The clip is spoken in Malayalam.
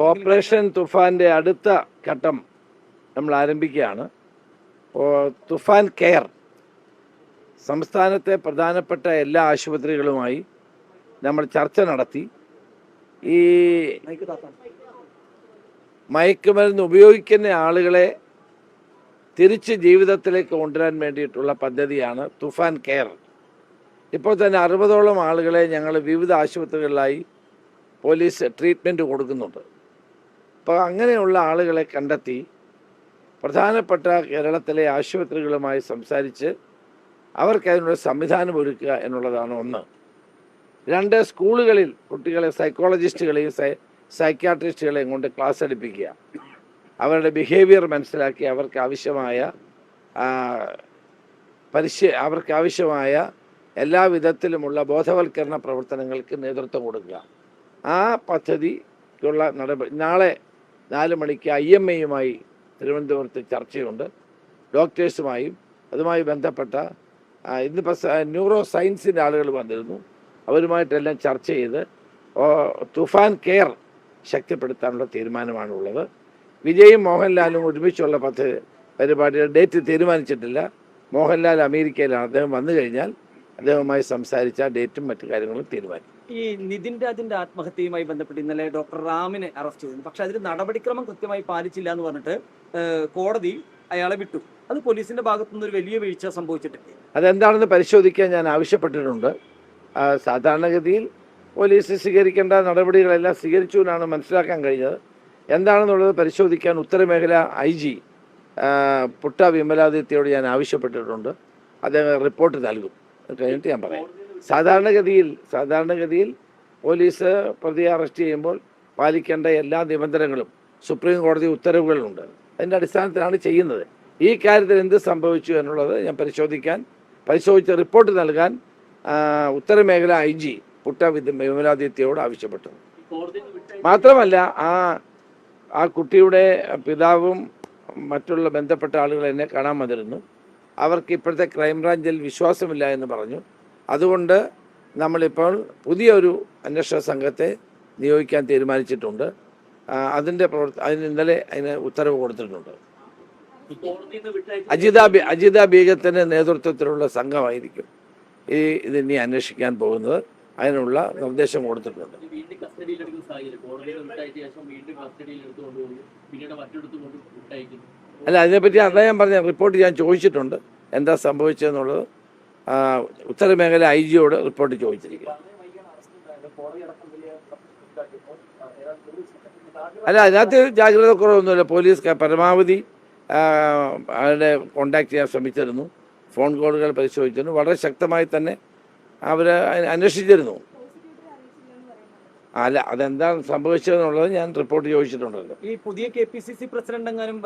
ഓപ്പറേഷൻ തുഫാന്റെ അടുത്ത ഘട്ടം നമ്മൾ ആരംഭിക്കുകയാണ്. തുഫാൻ കെയർ സംസ്ഥാനത്തെ പ്രധാനപ്പെട്ട എല്ലാ ആശുപത്രികളുമായി നമ്മൾ ചർച്ച നടത്തി ഈ മയക്കുമരുന്ന് ഉപയോഗിക്കുന്ന ആളുകളെ തിരിച്ച് ജീവിതത്തിലേക്ക് കൊണ്ടുവരാൻ വേണ്ടിയിട്ടുള്ള പദ്ധതിയാണ് തുഫാൻ കെയർ. ഇപ്പോൾ തന്നെ 60ഓളം ആളുകളെ ഞങ്ങൾ വിവിധ ആശുപത്രികളിലായി പോലീസ് ട്രീറ്റ്മെൻറ്റ് കൊടുക്കുന്നുണ്ട്. അപ്പോൾ അങ്ങനെയുള്ള ആളുകളെ കണ്ടെത്തി പ്രധാനപ്പെട്ട കേരളത്തിലെ ആശുപത്രികളുമായി സംസാരിച്ച് അവർക്ക് അതിനുള്ള സംവിധാനം ഒരുക്കുക എന്നുള്ളതാണ് ഒന്ന്. 2, സ്കൂളുകളിൽ കുട്ടികളെ സൈക്കോളജിസ്റ്റുകളെയും സൈക്യാട്രിസ്റ്റുകളെയും കൊണ്ട് ക്ലാസ് എടുപ്പിക്കുക, അവരുടെ ബിഹേവിയർ മനസ്സിലാക്കി അവർക്ക് ആവശ്യമായ എല്ലാ വിധത്തിലുമുള്ള ബോധവൽക്കരണ പ്രവർത്തനങ്ങൾക്ക് നേതൃത്വം കൊടുക്കുക. ആ പദ്ധതിക്കുള്ള നാളെ 4 മണിക്ക് IMAയുമായി തിരുവനന്തപുരത്ത് ചർച്ചയുണ്ട്. ഡോക്ടേഴ്സുമായും അതുമായി ബന്ധപ്പെട്ട ഇന്നിപ്പോൾ ന്യൂറോ സയൻസിൻ്റെ ആളുകൾ വന്നിരുന്നു. അവരുമായിട്ടെല്ലാം ചർച്ച ചെയ്ത് തുഫാൻ കെയർ ശക്തിപ്പെടുത്താനുള്ള തീരുമാനമാണുള്ളത്. വിജയും മോഹൻലാലും ഒരുമിച്ചുള്ള പരിപാടിയുടെ ഡേറ്റ് തീരുമാനിച്ചിട്ടില്ല. മോഹൻലാൽ അമേരിക്കയിലാണ്. അദ്ദേഹം വന്നു കഴിഞ്ഞാൽ അദ്ദേഹവുമായി സംസാരിച്ച ഡേറ്റും മറ്റു കാര്യങ്ങളും തീരുമാനിക്കും. ഈ നിതിൻ രാജിന്റെ ആത്മഹത്യയുമായി ബന്ധപ്പെട്ട് ഇന്നലെ ഡോക്ടർ റാമിനെ അറസ്റ്റ് ചെയ്തു. പക്ഷെ അതിൽ നടപടിക്രമം കൃത്യമായി പാലിച്ചില്ല എന്ന് പറഞ്ഞിട്ട് കോടതി അയാളെ വിട്ടു. അത് പോലീസിന്റെ ഭാഗത്തുനിന്ന് ഒരു വലിയ വീഴ്ച സംഭവിച്ചിട്ടില്ല. അതെന്താണെന്ന് പരിശോധിക്കാൻ ഞാൻ ആവശ്യപ്പെട്ടിട്ടുണ്ട്. സാധാരണഗതിയിൽ പോലീസ് സ്വീകരിക്കേണ്ട നടപടികളെല്ലാം സ്വീകരിച്ചു എന്നാണ് മനസ്സിലാക്കാൻ കഴിഞ്ഞത്. എന്താണെന്നുള്ളത് പരിശോധിക്കാൻ ഉത്തരമേഖല IG പുട്ട വിമലാദിത്യയോട് ഞാൻ ആവശ്യപ്പെട്ടിട്ടുണ്ട്. അദ്ദേഹം റിപ്പോർട്ട് നൽകും. കഴിഞ്ഞിട്ട് ഞാൻ പറയാം. സാധാരണഗതിയിൽ പോലീസ് പ്രതിയെ അറസ്റ്റ് ചെയ്യുമ്പോൾ പാലിക്കേണ്ട എല്ലാ നിബന്ധനകളും സുപ്രീം കോടതി ഉത്തരവുകളുണ്ട്. അതിൻ്റെ അടിസ്ഥാനത്തിലാണ് ചെയ്യുന്നത്. ഈ കാര്യത്തിൽ എന്ത് സംഭവിച്ചു എന്നുള്ളത് ഞാൻ പരിശോധിച്ച് റിപ്പോർട്ട് നൽകാൻ ഉത്തരമേഖല IG പുട്ട വിമലാദിത്യയോട് ആവശ്യപ്പെട്ടു. മാത്രമല്ല ആ കുട്ടിയുടെ പിതാവും മറ്റുള്ള ബന്ധപ്പെട്ട ആളുകൾ എന്നെ കാണാൻ വന്നിരുന്നു. അവർക്ക് ഇപ്പോഴത്തെ ക്രൈംബ്രാഞ്ചിൽ വിശ്വാസമില്ല എന്ന് പറഞ്ഞു. അതുകൊണ്ട് നമ്മളിപ്പോൾ പുതിയൊരു അന്വേഷണ സംഘത്തെ നിയോഗിക്കാൻ തീരുമാനിച്ചിട്ടുണ്ട്. അതിന് ഇന്നലെ ഉത്തരവ് കൊടുത്തിട്ടുണ്ട്. അജിത ബീഗത്തിൻ്റെ നേതൃത്വത്തിലുള്ള സംഘമായിരിക്കും ഇതിനി അന്വേഷിക്കാൻ പോകുന്നത്. അതിനുള്ള നിർദ്ദേശം കൊടുത്തിട്ടുണ്ട്. അല്ല, അതിനെപ്പറ്റി അദ്ദേഹം പറഞ്ഞ റിപ്പോർട്ട് ഞാൻ ചോദിച്ചിട്ടുണ്ട്. എന്താ സംഭവിച്ചതെന്നുള്ളത് ഉത്തരമേഖല IG റിപ്പോർട്ട് ചോദിച്ചിരിക്കുക. അല്ല, അതിനകത്ത് ജാഗ്രത കുറവൊന്നുമില്ല. പോലീസ് പരമാവധി അവരുടെ കോണ്ടാക്ട് ചെയ്യാൻ ശ്രമിച്ചിരുന്നു. ഫോൺ കോളുകൾ പരിശോധിച്ചിരുന്നു. വളരെ ശക്തമായി തന്നെ അവർ അന്വേഷിച്ചിരുന്നു. അല്ല, അതെന്താണ് സംഭവിച്ചതെന്നുള്ളത് ഞാൻ റിപ്പോർട്ട് ചോദിച്ചിട്ടുണ്ടല്ലോ. ഈ പുതിയ KPCC പ്രസിഡന്റ് എങ്ങാനും